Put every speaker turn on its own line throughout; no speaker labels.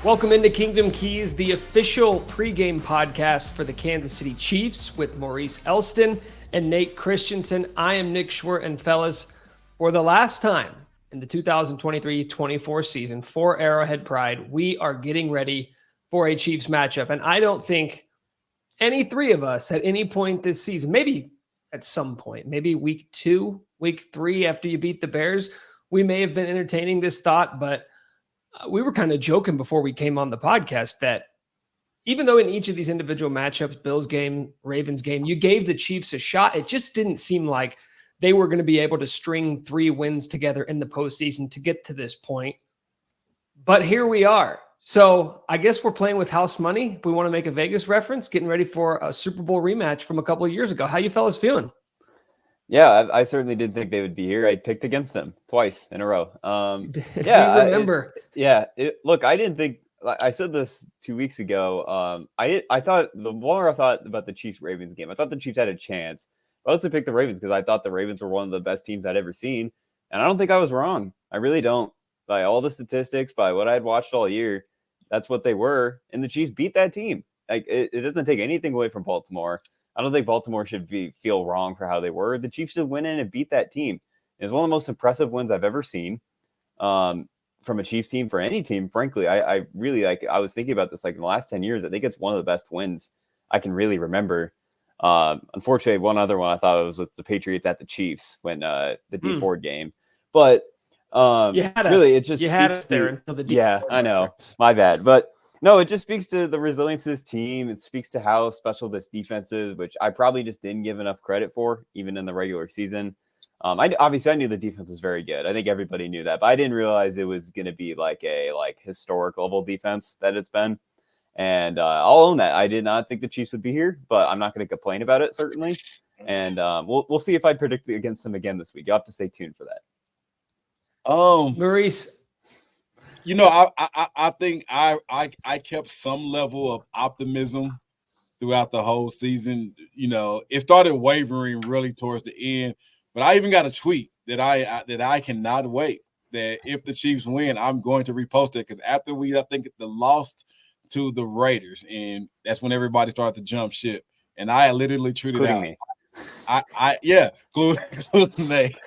Welcome into Kingdom Keys, the official pregame podcast for the Kansas City Chiefs with Maurice Elston and Nate Christensen. I am Nick Schwerdt, and fellas, for the last time in the 2023-24 season for Arrowhead Pride, we are getting ready for a Chiefs matchup. And I don't think any three of us at any point this season, maybe at some point, maybe week 2, week 3 after you beat the Bears, we may have been entertaining this thought, but we were kind of joking before we came on the podcast that even though in each of these individual matchups, Bills game, Ravens game, you gave the Chiefs a shot, it just didn't seem like they were going to be able to string 3 wins together in the postseason to get to this point. But here we are. So I guess we're playing with house money. If we want to make a Vegas reference, getting ready for a Super Bowl rematch from a couple of years ago. How you fellas feeling?
Yeah, I certainly did think they would be here. I picked against them twice in a row.
Yeah, remember.
Look, I didn't think. I said this 2 weeks ago. I thought the more I thought about the Chiefs-Ravens game, I thought the Chiefs had a chance. I also picked the Ravens because I thought the Ravens were one of the best teams I'd ever seen, and I don't think I was wrong. I really don't. By all the statistics, by what I'd watched all year, that's what they were, and the Chiefs beat that team. Like it doesn't take anything away from Baltimore. I don't think Baltimore should feel wrong for how they were. The Chiefs should win in and beat that team. It's one of the most impressive wins I've ever seen from a Chiefs team, for any team, frankly. I really I was thinking about this in the last 10 years. I think it's one of the best wins I can really remember. Unfortunately, one other one I thought it was with the Patriots at the Chiefs when the D Ford game. But really, it just
had us there until the D
Ford I know. Reference. My bad. But no, it just speaks to the resilience of this team. It speaks to how special this defense is, which I probably just didn't give enough credit for, even in the regular season. I knew the defense was very good. I think everybody knew that, but I didn't realize it was going to be a historic level defense that it's been. And I'll own that. I did not think the Chiefs would be here, but I'm not going to complain about it, certainly. And we'll see if I predict against them again this week. You'll have to stay tuned for that.
Maurice.
You know, I think I kept some level of optimism throughout the whole season. You know, it started wavering really towards the end, but I even got a tweet that I cannot wait that if the Chiefs win, I'm going to repost it, because after I think the lost to the Raiders, and that's when everybody started to jump ship, and I literally tweeted out.
Me.
Including Nate.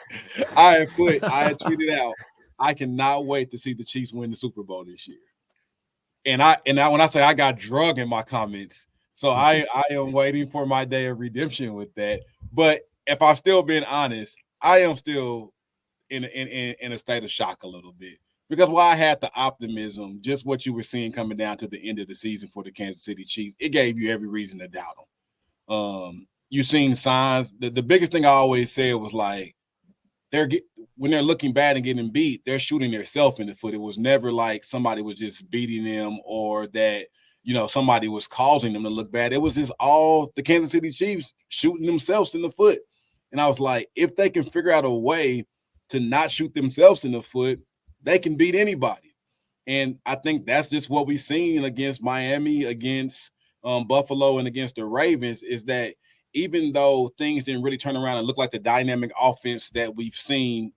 I had tweeted out, I cannot wait to see the Chiefs win the Super Bowl this year. And when I say I got drug in my comments, so I am waiting for my day of redemption with that. But if I'm still being honest, I am still in a state of shock a little bit, because while I had the optimism, just what you were seeing coming down to the end of the season for the Kansas City Chiefs, it gave you every reason to doubt them. You've seen signs. The biggest thing I always said was when they're looking bad and getting beat, they're shooting themselves in the foot. It was never like somebody was just beating them, or that, somebody was causing them to look bad. It was just all the Kansas City Chiefs shooting themselves in the foot. And I was like, if they can figure out a way to not shoot themselves in the foot, they can beat anybody. And I think that's just what we've seen against Miami, against Buffalo, and against the Ravens, is that even though things didn't really turn around and look like the dynamic offense that we've seen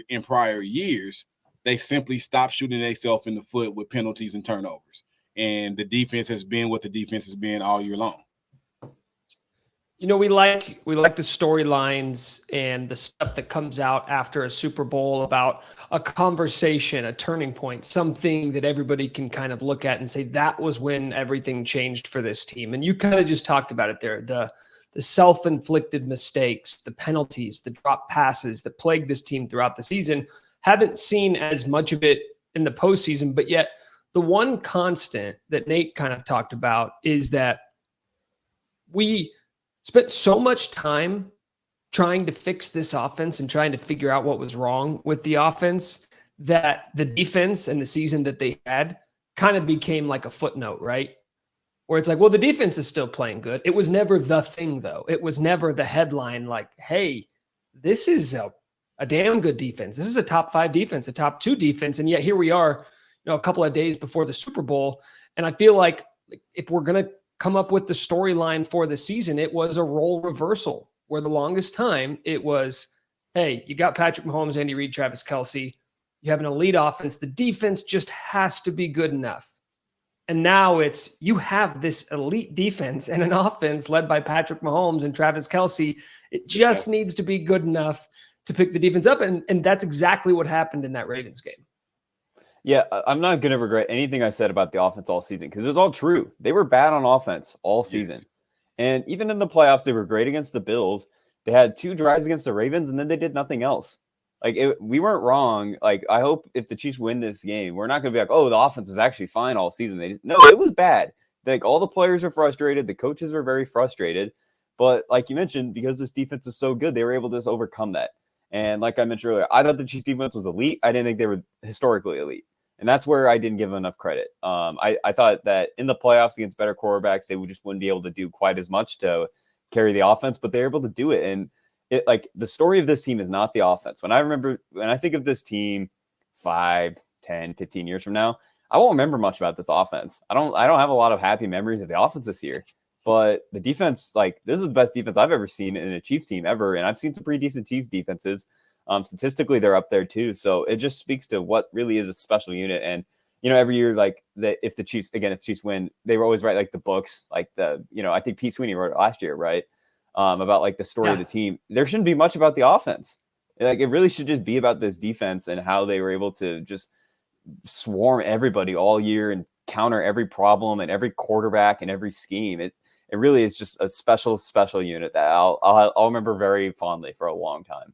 in prior years, they simply stopped shooting themselves in the foot with penalties and turnovers. And the defense has been what the defense has been all year long.
We like the storylines and the stuff that comes out after a Super Bowl about a conversation, a turning point, something that everybody can kind of look at and say that was when everything changed for this team. And you kind of just talked about it there. The self-inflicted mistakes, the penalties, the drop passes that plagued this team throughout the season. Haven't seen as much of it in the postseason, but yet the one constant that Nate kind of talked about is that we spent so much time trying to fix this offense and trying to figure out what was wrong with the offense that the defense and the season that they had kind of became like a footnote, right? Where it's like, well, the defense is still playing good. It was never the thing, though. It was never the headline like, hey, this is a damn good defense. This is a top 5 defense, a top 2 defense. And yet here we are, a couple of days before the Super Bowl. And I feel like if we're going to come up with the storyline for the season, it was a role reversal, where the longest time it was, hey, you got Patrick Mahomes, Andy Reid, Travis Kelce. You have an elite offense. The defense just has to be good enough. And now it's you have this elite defense and an offense led by Patrick Mahomes and Travis Kelce. It just needs to be good enough to pick the defense up. And that's exactly what happened in that Ravens game.
Yeah, I'm not going to regret anything I said about the offense all season because it was all true. They were bad on offense all season.
Yes.
And even in the playoffs, they were great against the Bills. They had 2 drives against the Ravens, and then they did nothing else. We weren't wrong. I hope if the Chiefs win this game, we're not going to be like, oh, the offense was actually fine all season. No, it was bad. All the players are frustrated. The coaches were very frustrated. But like you mentioned, because this defense is so good, they were able to just overcome that. And like I mentioned earlier, I thought the Chiefs defense was elite. I didn't think they were historically elite. And that's where I didn't give them enough credit. I thought that in the playoffs against better quarterbacks, they just wouldn't be able to do quite as much to carry the offense, but they're able to do it. And the story of this team is not the offense. When I think of this team 5, 10, 15 years from now, I won't remember much about this offense. I don't have a lot of happy memories of the offense this year, but the defense, this is the best defense I've ever seen in a Chiefs team ever. And I've seen some pretty decent Chiefs defenses. Statistically, they're up there too. So it just speaks to what really is a special unit. And, every year, if the Chiefs win, they were always write the books, I think Pete Sweeney wrote it last year, right? About the story of the team. There shouldn't be much about the offense. It really should just be about this defense and how they were able to just swarm everybody all year and counter every problem and every quarterback and every scheme. It really is just a special unit that I'll remember very fondly for a long time.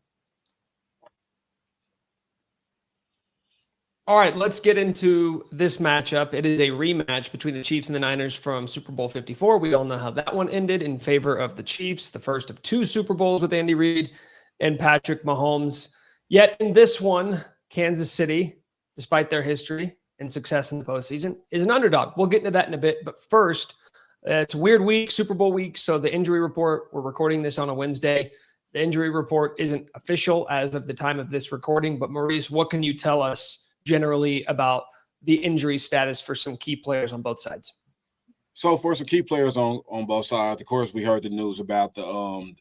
All right, let's get into this matchup. It is a rematch between the Chiefs and the Niners from Super Bowl 54. We all know how that one ended in favor of the Chiefs, the first of 2 Super Bowls with Andy Reid and Patrick Mahomes. Yet in this one, Kansas City, despite their history and success in the postseason, is an underdog. We'll get into that in a bit. But first, it's a weird week, Super Bowl week. So the injury report, we're recording this on a Wednesday. The injury report isn't official as of the time of this recording. But Maurice, what can you tell us generally about the injury status for some key players on both sides?
So for some key players on both sides, of course, we heard the news about the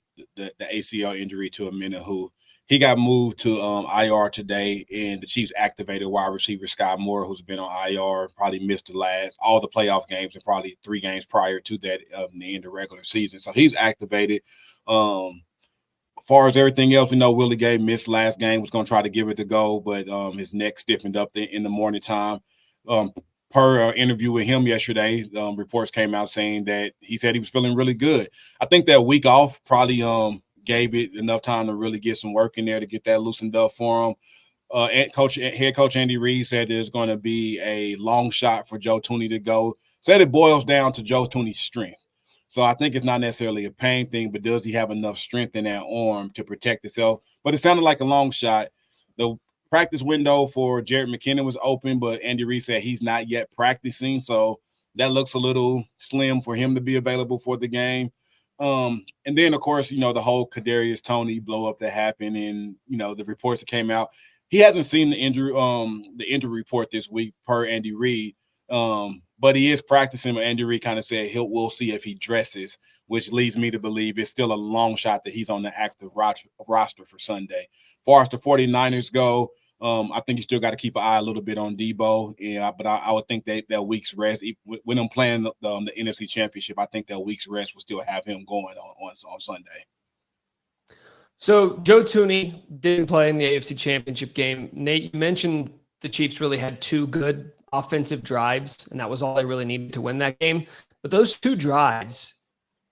ACL injury to Amina, who he got moved to IR today, and the Chiefs activated wide receiver Scott Moore, who's been on IR, probably missed all the playoff games and probably 3 games prior to that in the end of regular season. So he's activated. As far as everything else, we know Willie Gay missed last game, was going to try to give it the go, but his neck stiffened up in the morning time. Per interview with him yesterday, reports came out saying that he said he was feeling really good. I think that week off probably gave it enough time to really get some work in there to get that loosened up for him. Head coach Andy Reid said there's going to be a long shot for Joe Thuney to go. Said it boils down to Joe Thuney's strength. So I think it's not necessarily a pain thing, but does he have enough strength in that arm to protect himself? But it sounded like a long shot. The practice window for Jared McKinnon was open, but Andy Reid said he's not yet practicing. So that looks a little slim for him to be available for the game. And then, of course, the whole Kadarius Toney blow up that happened and, the reports that came out. He hasn't seen the injury report this week per Andy Reid. But he is practicing. Andy Reid kind of said we'll see if he dresses, which leads me to believe it's still a long shot that he's on the active roster for Sunday. As far as the 49ers go, I think you still got to keep an eye a little bit on Debo. Yeah, but I would think that week's rest, when I'm playing the NFC Championship, I think that week's rest will still have him going on Sunday.
So Joe Thuney didn't play in the AFC Championship game. Nate, you mentioned the Chiefs really had 2 good offensive drives, and that was all they really needed to win that game. But those 2 drives,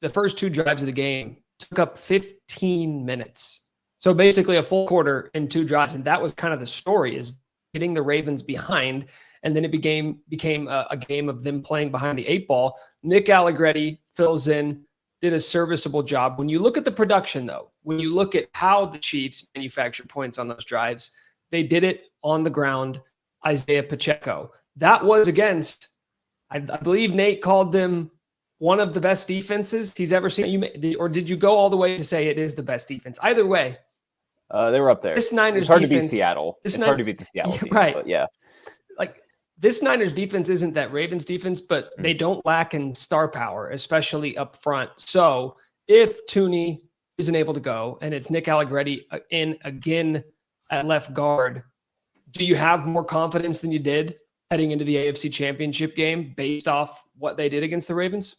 the first 2 drives of the game, took up 15 minutes. So basically a full quarter in 2 drives, and that was kind of the story, is getting the Ravens behind, and then it became a game of them playing behind the 8 ball. Nick Allegretti fills in, did a serviceable job. When you look at the production, though, when you look at how the Chiefs manufactured points on those drives, they did it on the ground. Isaiah Pacheco. That was against, I believe Nate called them one of the best defenses he's ever seen. Or did you go all the way to say it is the best defense? Either way.
They were up there.
This Niners
it's hard
defense,
to beat Seattle. It's hard to beat the Seattle team,
right.
But yeah.
This Niners defense isn't that Ravens defense, but they don't lack in star power, especially up front. So if Thuney isn't able to go and it's Nick Allegretti in again at left guard, do you have more confidence than you did heading into the AFC Championship game based off what they did against the Ravens?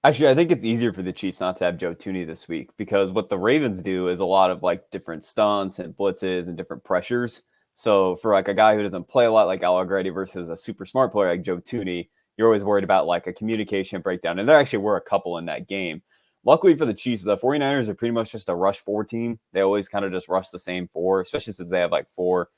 Actually, I think it's easier for the Chiefs not to have Joe Tooney this week because what the Ravens do is a lot of like different stunts and blitzes and different pressures. So for like a guy who doesn't play a lot like Allegretti versus a super smart player like Joe Tooney, you're always worried about like a communication breakdown. And there actually were a couple in that game. Luckily for the Chiefs, the 49ers are pretty much just a rush 4 team. They always kind of just rush the same 4, especially since they have like 4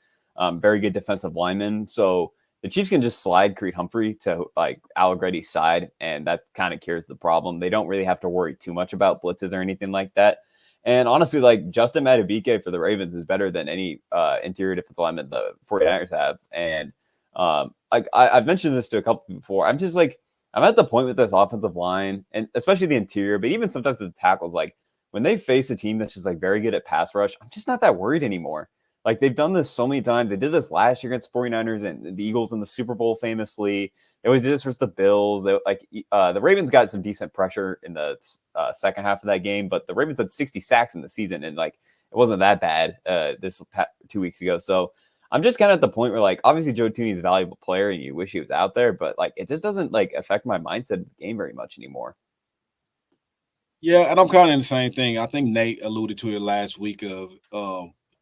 very good defensive linemen. So the Chiefs can just slide Creed Humphrey to like Allegretti's side, and that kind of cures the problem. They don't really have to worry too much about blitzes or anything like that. And honestly, like Justin Madubuike for the Ravens is better than any interior defensive lineman the 49ers have. And I've mentioned this to a couple before. I'm just like, I'm at the point with this offensive line, and especially the interior, but even sometimes the tackles, like when they face a team that's just like very good at pass rush, I'm just not that worried anymore. Like they've done this so many times. They did this last year against the 49ers and the Eagles in the Super Bowl famously. They always did this versus the Bills. They, the Ravens got some decent pressure in the second half of that game, but the Ravens had 60 sacks in the season, and like it wasn't that bad 2 weeks ago. So I'm just kind of at the point where like obviously Joe Tooney is a valuable player and you wish he was out there, but like it just doesn't like affect my mindset of the game very much anymore.
Yeah, and I'm kind of in the same thing. I think Nate alluded to it last week of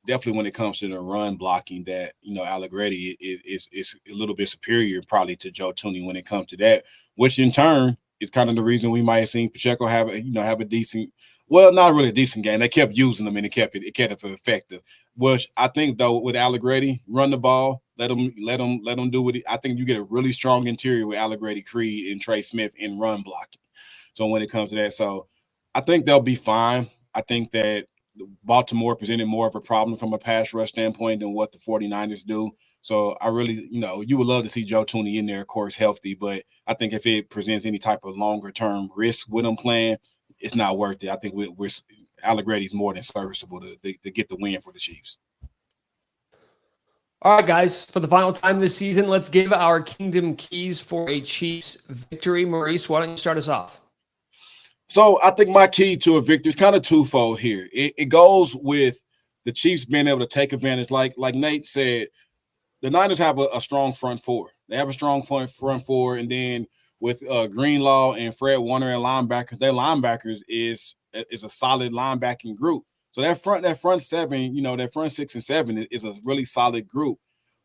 definitely when it comes to the run blocking that, Allegretti is a little bit superior probably to Joe Tooney when it comes to that, which in turn is kind of the reason we might have seen Pacheco have a decent, well, not really a decent game. They kept using them and it kept it effective. Which I think though with Allegretti, run the ball, let them do it. I think you get a really strong interior with Allegretti, Creed, and Trey Smith in run blocking. So when it comes to that, so I think they'll be fine. I think that Baltimore presented more of a problem from a pass rush standpoint than what the 49ers do. So I really, you would love to see Joe Tooney in there, of course, healthy. But I think if it presents any type of longer-term risk with him playing, it's not worth it. I think we're Allegretti's more than serviceable to get the win for the Chiefs.
All right, guys, for the final time this season, let's give our Kingdom keys for a Chiefs victory. Maurice, why don't you start us off?
So I think my key to a victory is kind of twofold here. It goes with the Chiefs being able to take advantage. Like Nate said, the Niners have a strong front 4. They have a strong front 4, and then with Greenlaw and Fred Warner and linebackers, their linebackers is a solid linebacking group. So that front 7, that front 6 and 7 is a really solid group.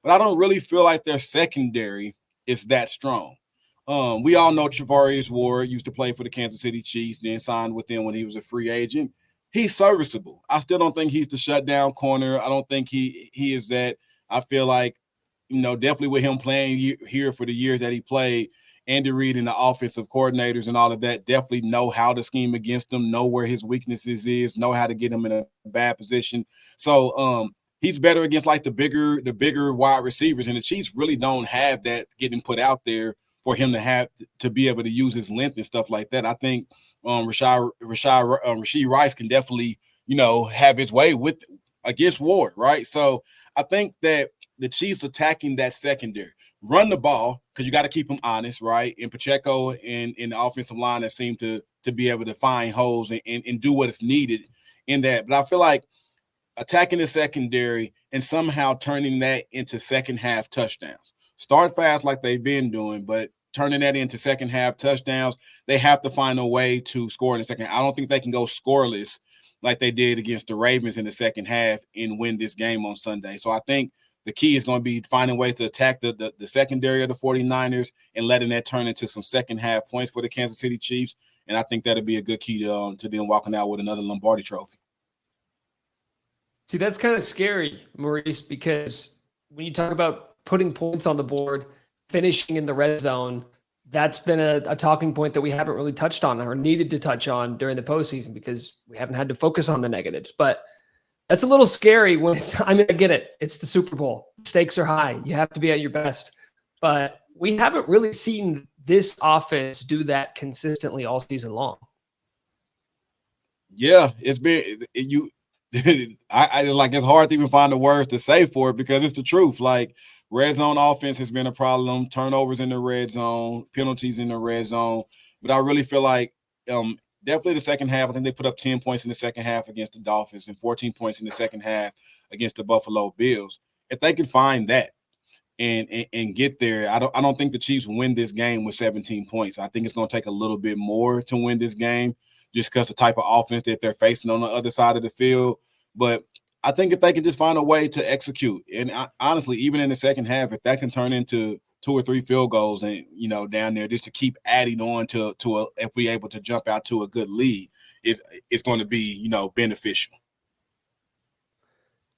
But I don't really feel like their secondary is that strong. We all know Travarius Ward used to play for the Kansas City Chiefs, then signed with them when he was a free agent. He's serviceable. I still don't think he's the shutdown corner. I don't think he is that. I feel like, definitely with him playing here for the years that he played, Andy Reid and the offensive coordinators and all of that definitely know how to scheme against him, know where his weaknesses is, know how to get him in a bad position. So he's better against like the bigger wide receivers, and the Chiefs really don't have that getting put out there for him to have to be able to use his length and stuff like that. I think Rashee Rice can definitely, have his way against Ward, right? So I think that the Chiefs attacking that secondary, run the ball, because you got to keep them honest, right? And Pacheco and the offensive line that seem to be able to find holes and do what is needed in that. But I feel like attacking the secondary and somehow turning that into second half touchdowns. Start fast like they've been doing, but turning that into second half touchdowns, they have to find a way to score in the second. I don't think they can go scoreless like they did against the Ravens in the second half and win this game on Sunday. So I think the key is going to be finding ways to attack the secondary of the 49ers and letting that turn into some second half points for the Kansas City Chiefs. And I think that'll be a good key to them walking out with another Lombardi trophy.
See, that's kind of scary, Maurice, because when you talk about putting points on the board, finishing in the red zone, that's been a talking point that we haven't really touched on or needed to touch on during the postseason because we haven't had to focus on the negatives. But that's a little scary when I get it. It's the Super Bowl. Stakes are high. You have to be at your best. But we haven't really seen this offense do that consistently all season long.
Yeah, it's been I like it's hard to even find the words to say for it because it's the truth. Like red zone offense has been a problem, turnovers in the red zone, penalties in the red zone. But I really feel like definitely the second half, I think they put up 10 points in the second half against the Dolphins and 14 points in the second half against the Buffalo Bills. If they can find that, and get there. I don't think the Chiefs win this game with 17 points. I think it's going to take a little bit more to win this game, just because the type of offense that they're facing on the other side of the field. But I think if they can just find a way to execute, and honestly, even in the second half, if that can turn into 2 or 3 field goals and, down there, just to keep adding on to if we're able to jump out to a good lead, it's going to be, beneficial.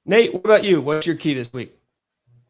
Nate, what about you? What's your key this week?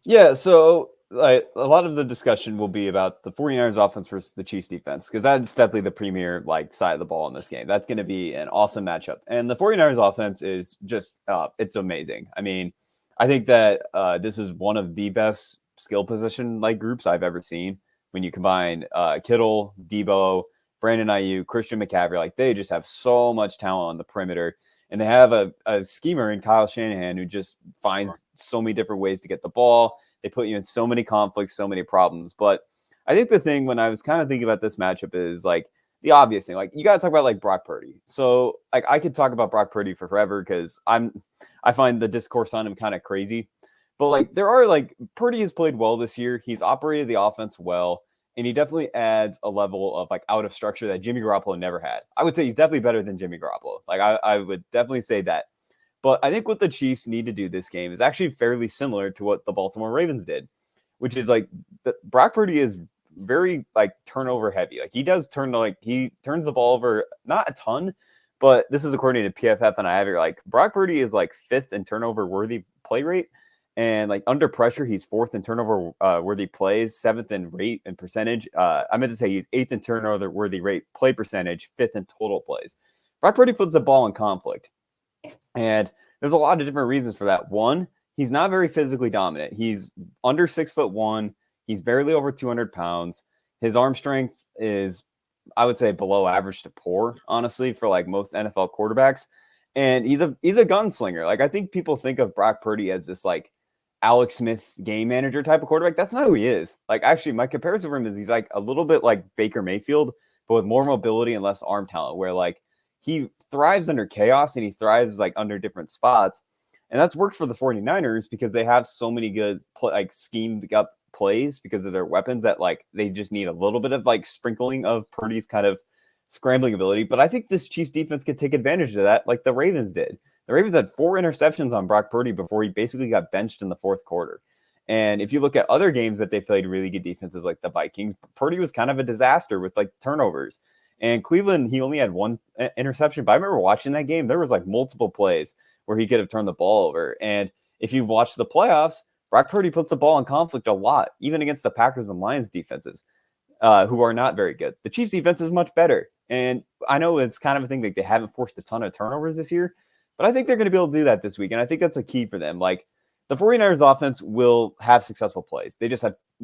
Yeah, so a lot of the discussion will be about the 49ers offense versus the Chiefs defense, because that's definitely the premier side of the ball in this game. That's going to be an awesome matchup. And the 49ers offense is just it's amazing. I mean, I think that this is one of the best skill position groups I've ever seen. When you combine Kittle, Debo, Brandon Ayuk, Christian McCaffrey, they just have so much talent on the perimeter. And they have a schemer in Kyle Shanahan who just finds so many different ways to get the ball. They put you in so many conflicts, so many problems. But I think the thing when I was kind of thinking about this matchup is the obvious thing. You got to talk about Brock Purdy. So I could talk about Brock Purdy for forever because I find the discourse on him kind of crazy. But there are Purdy has played well this year. He's operated the offense well. And he definitely adds a level of out of structure that Jimmy Garoppolo never had. I would say he's definitely better than Jimmy Garoppolo. I would definitely say that. But I think what the Chiefs need to do this game is actually fairly similar to what the Baltimore Ravens did, which is Brock Purdy is very turnover heavy. He does he turns the ball over, not a ton, but this is according to PFF, and I have here Brock Purdy is 5th in turnover worthy play rate. And under pressure, he's 4th in turnover worthy plays, 7th in rate and percentage. I meant to say he's 8th in turnover worthy rate play percentage, 5th in total plays. Brock Purdy puts the ball in conflict. And there's a lot of different reasons for that. One, he's not very physically dominant. He's under 6'1". He's barely over 200 pounds. His arm strength is, I would say, below average to poor, honestly, for most NFL quarterbacks. And he's a gunslinger. I think people think of Brock Purdy as this Alex Smith game manager type of quarterback. That's not who he is. Actually, my comparison for him is he's a little bit like Baker Mayfield, but with more mobility and less arm talent, where he thrives under chaos and he thrives under different spots. And that's worked for the 49ers because they have so many good schemed up plays because of their weapons that they just need a little bit of sprinkling of Purdy's kind of scrambling ability. But I think this Chiefs defense could take advantage of that like the Ravens did. The Ravens had 4 interceptions on Brock Purdy before he basically got benched in the 4th quarter. And if you look at other games that they played really good defenses like the Vikings, Purdy was kind of a disaster with turnovers. And Cleveland, he only had 1 interception. But I remember watching that game, there was multiple plays where he could have turned the ball over. And if you watch the playoffs, Brock Purdy puts the ball in conflict a lot, even against the Packers and Lions defenses, who are not very good. The Chiefs defense is much better. And I know it's kind of a thing they haven't forced a ton of turnovers this year, but I think they're going to be able to do that this week. And I think that's a key for them. The 49ers offense will have successful plays. They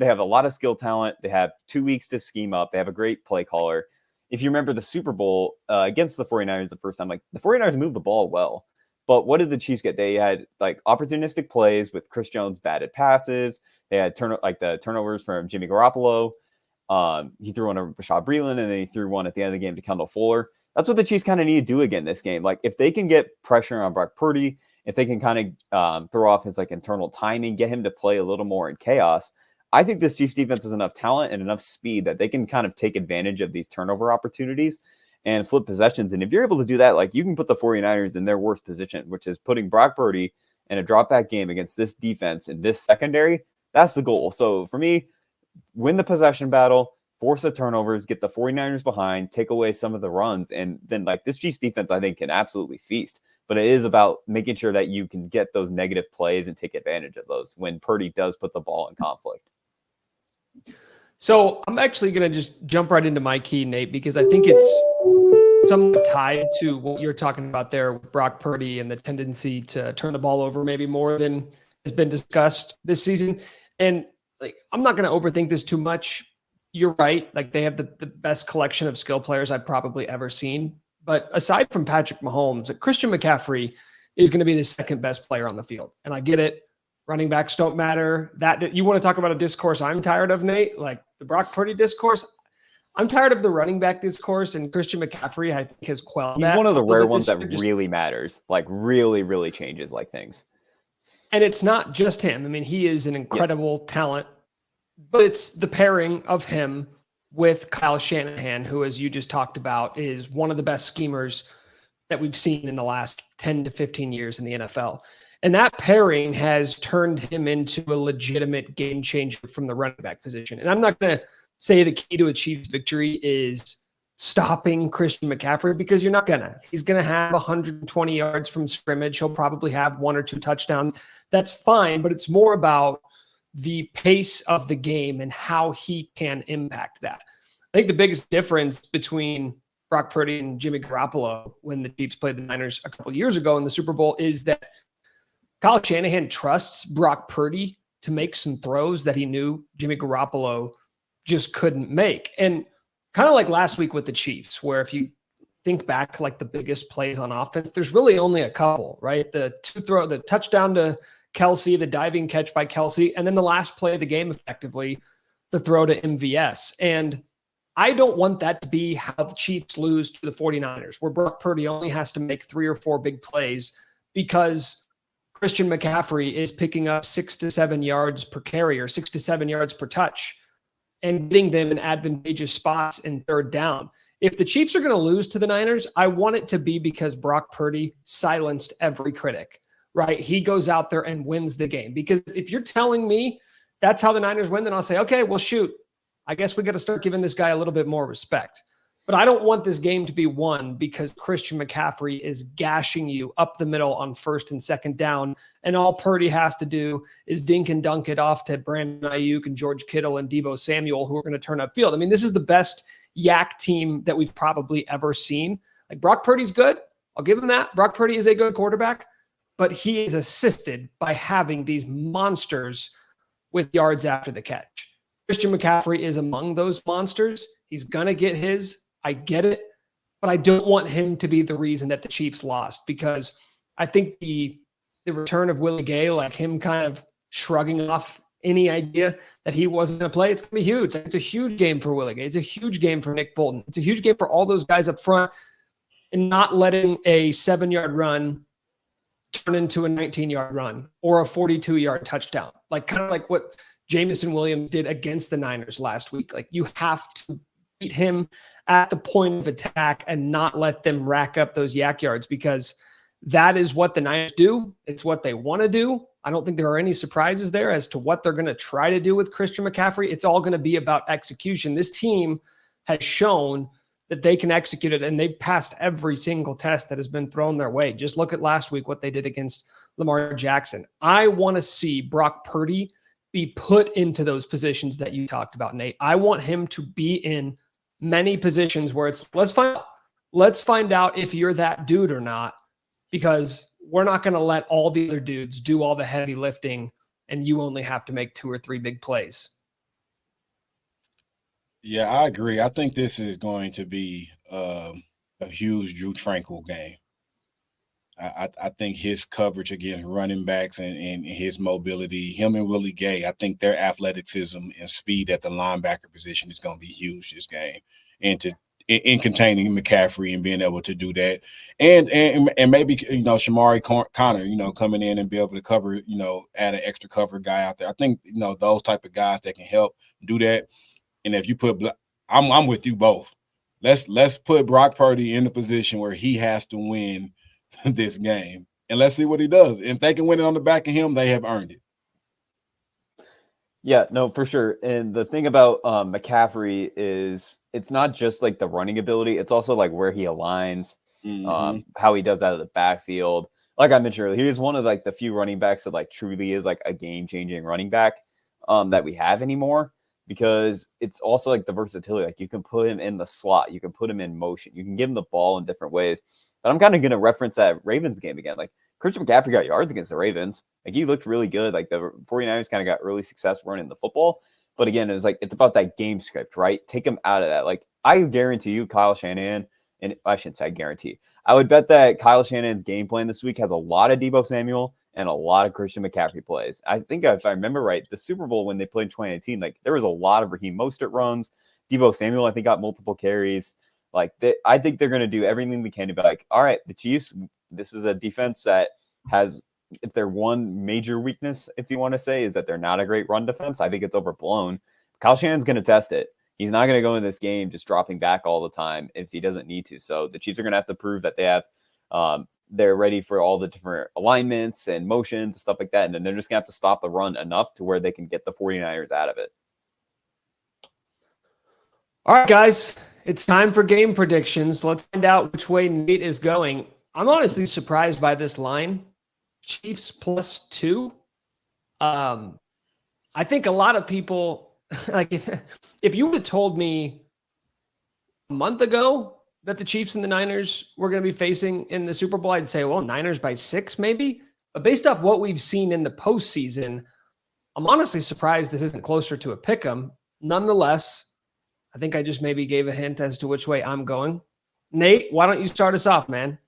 have a lot of skill talent. They have 2 weeks to scheme up. They have a great play caller. If you remember the Super Bowl against the 49ers the first time, the 49ers moved the ball well. But what did the Chiefs get? They had opportunistic plays with Chris Jones batted passes. They had the turnovers from Jimmy Garoppolo. He threw one over Rashad Breeland, and then he threw one at the end of the game to Kendall Fuller. That's what the Chiefs kind of need to do again this game. If they can get pressure on Brock Purdy, if they can kind of throw off his internal timing, get him to play a little more in chaos, I think this Chiefs defense has enough talent and enough speed that they can kind of take advantage of these turnover opportunities and flip possessions. And if you're able to do that, you can put the 49ers in their worst position, which is putting Brock Purdy in a drop back game against this defense and this secondary. That's the goal. So for me, win the possession battle, force the turnovers, get the 49ers behind, take away some of the runs. And then this Chiefs defense, I think, can absolutely feast. But it is about making sure that you can get those negative plays and take advantage of those when Purdy does put the ball in conflict.
So I'm actually going to just jump right into my key, Nate, because I think it's somewhat tied to what you're talking about there with Brock Purdy and the tendency to turn the ball over maybe more than has been discussed this season. And I'm not going to overthink this too much. You're right. They have the best collection of skill players I've probably ever seen. But aside from Patrick Mahomes, Christian McCaffrey is going to be the second best player on the field. And I get it. Running backs don't matter. That you want to talk about a discourse I'm tired of, Nate, the Brock Purdy discourse. I'm tired of the running back discourse, and Christian McCaffrey, I think, has quelled that.
He's one of the rare ones that really matters, really, really changes things.
And it's not just him. I mean, he is an incredible talent but it's the pairing of him with Kyle Shanahan, who, as you just talked about, is one of the best schemers that we've seen in the last 10 to 15 years in the NFL. And that pairing has turned him into a legitimate game changer from the running back position. And I'm not going to say the key to a Chiefs victory is stopping Christian McCaffrey, because you're not going to. He's going to have 120 yards from scrimmage. He'll probably have 1 or 2 touchdowns. That's fine, but it's more about the pace of the game and how he can impact that. I think the biggest difference between Brock Purdy and Jimmy Garoppolo when the Chiefs played the Niners a couple of years ago in the Super Bowl is that Kyle Shanahan trusts Brock Purdy to make some throws that he knew Jimmy Garoppolo just couldn't make. And kind of like last week with the Chiefs, where if you think back, like the biggest plays on offense, there's really only a couple, right? The touchdown to Kelsey, the diving catch by Kelsey, and then the last play of the game, effectively, the throw to MVS. And I don't want that to be how the Chiefs lose to the 49ers, where Brock Purdy only has to make 3 or 4 big plays because Christian McCaffrey is picking up 6 to 7 yards per carry or 6 to 7 yards per touch and getting them in advantageous spots in third down. If the Chiefs are going to lose to the Niners, I want it to be because Brock Purdy silenced every critic, right? He goes out there and wins the game. Because if you're telling me that's how the Niners win, then I'll say, okay, well, shoot, I guess we got to start giving this guy a little bit more respect. But I don't want this game to be won because Christian McCaffrey is gashing you up the middle on 1st and 2nd down, and all Purdy has to do is dink and dunk it off to Brandon Ayuk and George Kittle and Deebo Samuel, who are going to turn upfield. I mean, this is the best yak team that we've probably ever seen. Like, Brock Purdy's good. I'll give him that. Brock Purdy is a good quarterback, but he is assisted by having these monsters with yards after the catch. Christian McCaffrey is among those monsters. He's going to get his. I get it, but I don't want him to be the reason that the Chiefs lost, because I think the return of Willie Gay, like him kind of shrugging off any idea that he wasn't going to play, it's going to be huge. It's a huge game for Willie Gay. It's a huge game for Nick Bolton. It's a huge game for all those guys up front, and not letting a 7-yard run turn into a 19-yard run or a 42-yard touchdown. Like, kind of like what Jameson Williams did against the Niners last week. Like, you have to beat him at the point of attack and not let them rack up those yak yards, because that is what the Niners do. It's what they want to do. I don't think there are any surprises there as to what they're going to try to do with Christian McCaffrey. It's all going to be about execution. This team has shown that they can execute it, and they've passed every single test that has been thrown their way. Just look at last week, what they did against Lamar Jackson. I want to see Brock Purdy be put into those positions that you talked about, Nate. I want him to be in many positions where it's, let's find out if you're that dude or not, because we're not going to let all the other dudes do all the heavy lifting and you only have to make 2 or 3 big plays.
Yeah, I agree. I think this is going to be a huge Drew Tranquil game. I think his coverage against running backs and his mobility, him and Willie Gay, I think their athleticism and speed at the linebacker position is going to be huge this game. And in containing McCaffrey and being able to do that. And maybe, Shamari Connor, coming in and be able to cover, add an extra cover guy out there. I think, those type of guys that can help do that. And if you put – I'm with you both. Let's put Brock Purdy in the position where he has to win this game, and let's see what he does. If they can win it on the back of him, they have earned it.
Yeah, no, for sure. And the thing about McCaffrey is it's not just like the running ability, it's also like where he aligns, how he does out of the backfield. Like I mentioned earlier, he is one of like the few running backs that like truly is like a game-changing running back that we have anymore, because it's also like the versatility. Like, you can put him in the slot, you can put him in motion, you can give him the ball in different ways. But I'm kind of going to reference that Ravens game again. Like, Christian McCaffrey got yards against the Ravens. Like, he looked really good. Like, the 49ers kind of got early success running the football. But again, it's about that game script, right? Take him out of that. Like, I guarantee you Kyle Shanahan, and I shouldn't say I guarantee, I would bet that Kyle Shanahan's game plan this week has a lot of Deebo Samuel and a lot of Christian McCaffrey plays. I think if I remember right, the Super Bowl when they played in 2019, like, there was a lot of Raheem Mostert runs. Deebo Samuel, I think, got multiple carries. Like, I think they're going to do everything they can to be like, all right, the Chiefs, this is a defense that has if their one major weakness, if you want to say, is that they're not a great run defense, I think it's overblown. Kyle Shanahan's going to test it. He's not going to go in this game just dropping back all the time if he doesn't need to. So the Chiefs are going to have to prove that they have they're ready for all the different alignments and motions and stuff like that. And then they're just going to have to stop the run enough to where they can get the 49ers out of it.
All right, guys, it's time for game predictions. Let's find out which way Nate is going. I'm honestly surprised by this line. Chiefs +2. I think a lot of people, like if you would have told me a month ago that the Chiefs and the Niners were going to be facing in the Super Bowl, I'd say, well, Niners by 6 maybe. But based off what we've seen in the postseason, I'm honestly surprised this isn't closer to a pick 'em. Nonetheless, I think I just maybe gave a hint as to which way I'm going. Nate, why don't you start us off, man?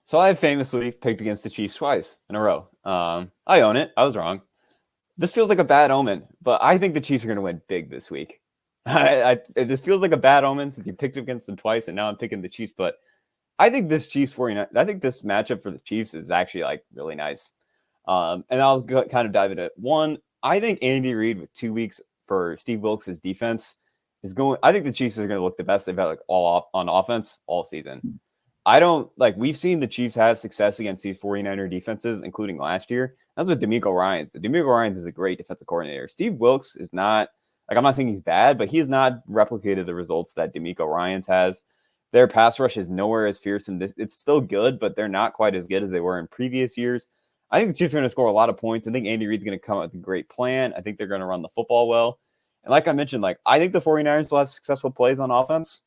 So I famously picked against the Chiefs twice in a row. I own it. I was wrong. This feels like a bad omen, but I think the Chiefs are going to win big this week. This feels like a bad omen since you picked against them twice, and now I'm picking the Chiefs. But I think this Chiefs 49, I think this matchup for the Chiefs is actually like really nice. And I'll kind of dive into it. One, I think Andy Reid with 2 weeks for Steve Wilks' defense is going. I think the Chiefs are going to look the best they've had like on offense all season. We've seen the Chiefs have success against these 49er defenses, including last year. That's with DeMeco Ryans. DeMeco Ryans is a great defensive coordinator. Steve Wilks is not, I'm not saying he's bad, but he has not replicated the results that DeMeco Ryans has. Their pass rush is nowhere as fearsome. It's still good, but they're not quite as good as they were in previous years. I think the Chiefs are going to score a lot of points. I think Andy Reid's going to come up with a great plan. I think they're going to run the football well. And like I mentioned, I think the 49ers will have successful plays on offense.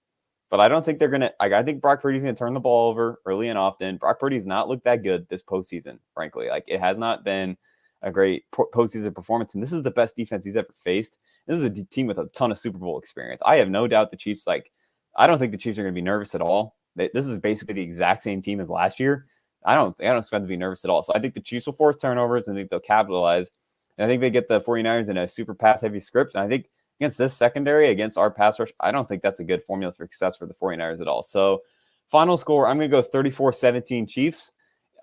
But I don't think they're going to – I think Brock Purdy's going to turn the ball over early and often. Brock Purdy's not looked that good this postseason, frankly. It has not been a great postseason performance, and this is the best defense he's ever faced. This is a team with a ton of Super Bowl experience. I have no doubt the Chiefs I don't think the Chiefs are going to be nervous at all. This is basically the exact same team as last year. I don't expect them to be nervous at all. So I think the Chiefs will force turnovers, and I think they'll capitalize. And I think they get the 49ers in a super pass-heavy script, and I think – against this secondary, against our pass rush, I don't think that's a good formula for success for the 49ers at all. So final score, I'm going to go 34-17 Chiefs.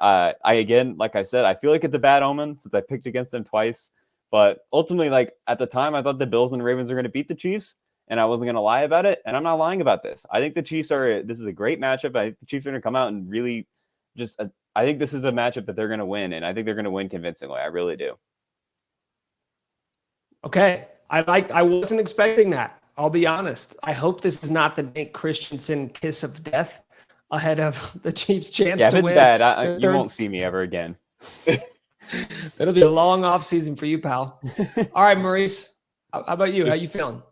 Again, like I said, I feel like it's a bad omen since I picked against them twice. But ultimately, at the time, I thought the Bills and the Ravens were going to beat the Chiefs, and I wasn't going to lie about it. And I'm not lying about this. I think the Chiefs this is a great matchup. I think the Chiefs are going to come out and really I think this is a matchup that they're going to win, and I think they're going to win convincingly. I really do.
Okay. I wasn't expecting that. I'll be honest. I hope this is not the Nate Christensen kiss of death ahead of the Chiefs' chance to win.
Yeah, if it's bad, you won't see me ever again.
It'll be a long off season for you, pal. All right, Maurice. How about you? How you feeling?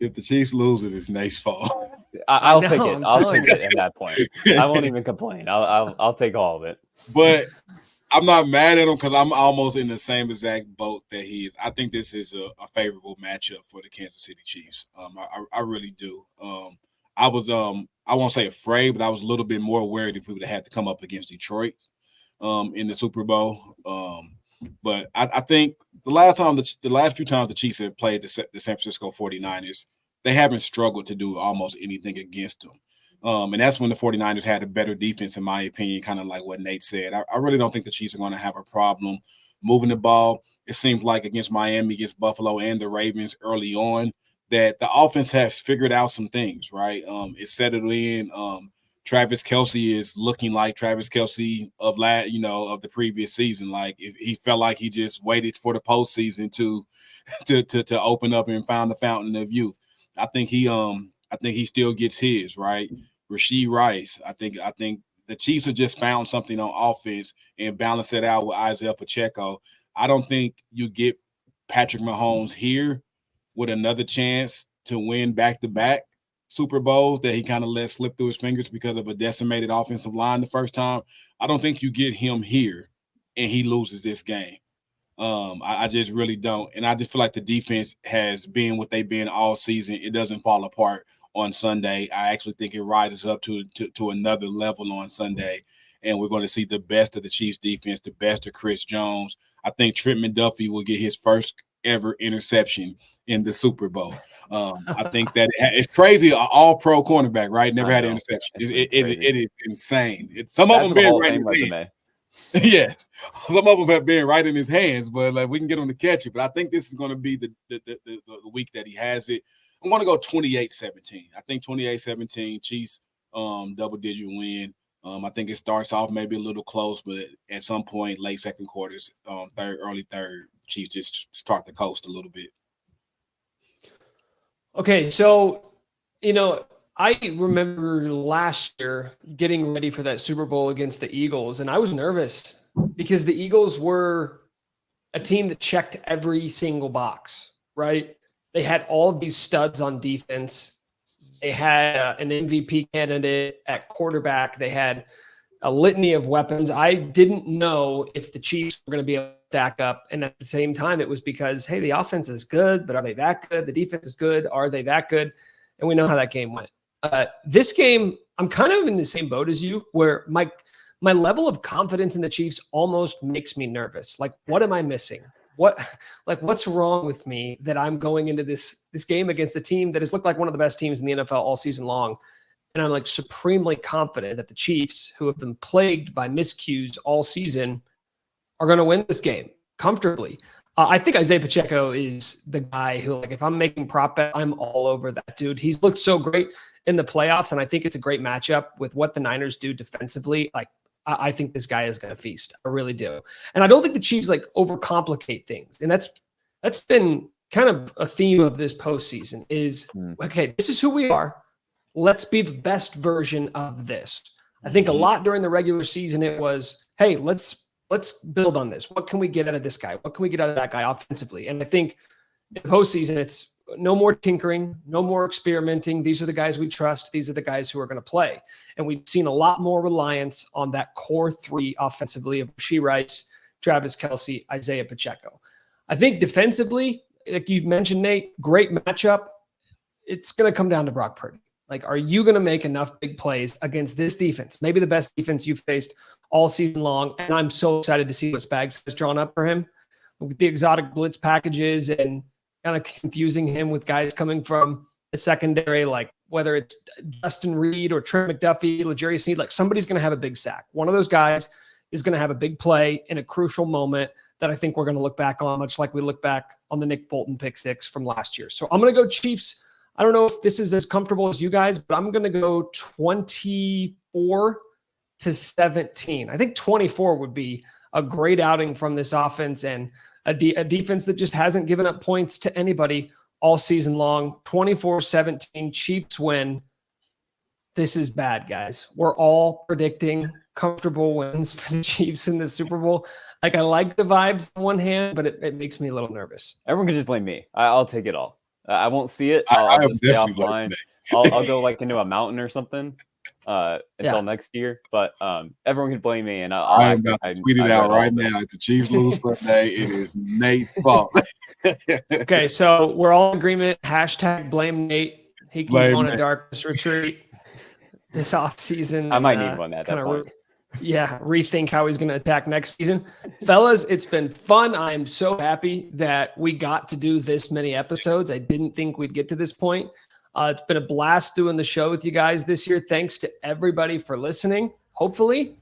If the Chiefs lose, it's Nate's fault.
I'll take it. I'll take it at that point. I won't even complain. I'll take all of it.
But I'm not mad at him because I'm almost in the same exact boat that he is. I think this is a favorable matchup for the Kansas City Chiefs. I really do. I was I won't say afraid, but I was a little bit more worried if we would have had to come up against Detroit in the Super Bowl. But I think the last few times the Chiefs have played the San Francisco 49ers, they haven't struggled to do almost anything against them. And that's when the 49ers had a better defense, in my opinion, kind of like what Nate said. I really don't think the Chiefs are going to have a problem moving the ball. It seems like against Miami, against Buffalo, and the Ravens early on that the offense has figured out some things, right? It's settled in. Travis Kelce is looking like Travis Kelce of the previous season. He felt like he just waited for the postseason to open up and find the fountain of youth. I think he still gets his, right? Rashee Rice. I think the Chiefs have just found something on offense and balance it out with Isaiah Pacheco. I don't think you get Patrick Mahomes here with another chance to win back-to-back Super Bowls that he kind of let slip through his fingers because of a decimated offensive line the first time. I don't think you get him here and he loses this game. I just really don't. And I just feel like the defense has been what they've been all season. It doesn't fall apart on Sunday. I actually think it rises up to another level on Sunday. And we're going to see the best of the Chiefs defense, the best of Chris Jones. I think Trent McDuffie will get his first ever interception in the Super Bowl. I think that it's crazy. An all-pro cornerback, right? Never had an interception. It is insane. Some of them been ready. Yeah, some of them have been right in his hands, but like we can get him to catch it. But I think this is going to be the week that he has it. I'm going to go 28-17. I think 28-17, Chiefs double-digit win. I think it starts off maybe a little close, but at some point, late second quarters, early third, Chiefs just start the coast a little bit.
Okay, so, I remember last year getting ready for that Super Bowl against the Eagles, and I was nervous because the Eagles were a team that checked every single box, right? They had all of these studs on defense. They had an MVP candidate at quarterback. They had a litany of weapons. I didn't know if the Chiefs were going to be able to stack up. And at the same time, it was because, hey, the offense is good, but are they that good? The defense is good. Are they that good? And we know how that game went. This game, I'm kind of in the same boat as you, where my level of confidence in the Chiefs almost makes me nervous. Like, what am I missing? What's wrong with me that I'm going into this game against a team that has looked like one of the best teams in the NFL all season long? And I'm like supremely confident that the Chiefs, who have been plagued by miscues all season, are going to win this game comfortably. I think Isaiah Pacheco is the guy who, like, if I'm making prop bet, I'm all over that dude. He's looked so great in the playoffs, and I think it's a great matchup with what the Niners do defensively. Like, I think this guy is going to feast. I really do. And I don't think the Chiefs overcomplicate things. And that's been kind of a theme of this postseason is, okay, this is who we are. Let's be the best version of this. I think a lot during the regular season, it was, hey, let's build on this. What can we get out of this guy? What can we get out of that guy offensively? And I think in the postseason, it's no more tinkering, no more experimenting. These are the guys we trust. These are the guys who are going to play. And we've seen a lot more reliance on that core three offensively of Rashee Rice, Travis Kelce, Isaiah Pacheco. I think defensively, like you mentioned, Nate, great matchup. It's going to come down to Brock Purdy. Like, are you going to make enough big plays against this defense? Maybe the best defense you've faced all season long. And I'm so excited to see what Spags has drawn up for him with the exotic blitz packages and kind of confusing him with guys coming from the secondary, like whether it's Justin Reed or Trent McDuffie, L'Jarius Sneed, like somebody's going to have a big sack. One of those guys is going to have a big play in a crucial moment that I think we're going to look back on, much like we look back on the Nick Bolton pick six from last year. So I'm going to go Chiefs. I don't know if this is as comfortable as you guys, but I'm going to go 24-17. I think 24 would be a great outing from this offense and a defense that just hasn't given up points to anybody all season long. 24-17, Chiefs win. This is bad, guys. We're all predicting comfortable wins for the Chiefs in the Super Bowl. Like, I like the vibes on one hand, but it makes me a little nervous.
Everyone can just blame me. I'll take it all. I won't see it. I'll just stay offline. I'll go into a mountain or something until next year. But everyone can blame me, and
I am about to tweet it out right now. If the Chiefs lose Sunday, it is Nate's fault.
Okay, so we're all in agreement. Hashtag blame Nate. He can go on a darkness retreat this offseason.
I might need one at that point.
Rethink how he's going to attack next season. Fellas, it's been fun. I am so happy that we got to do this many episodes. I didn't think we'd get to this point. It's been a blast doing the show with you guys this year. Thanks to everybody for listening. Hopefully,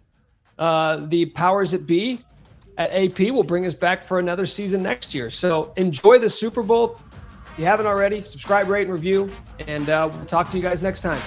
the powers that be at AP will bring us back for another season next year. So enjoy the Super Bowl. If you haven't already, subscribe, rate, and review, and we'll talk to you guys next time.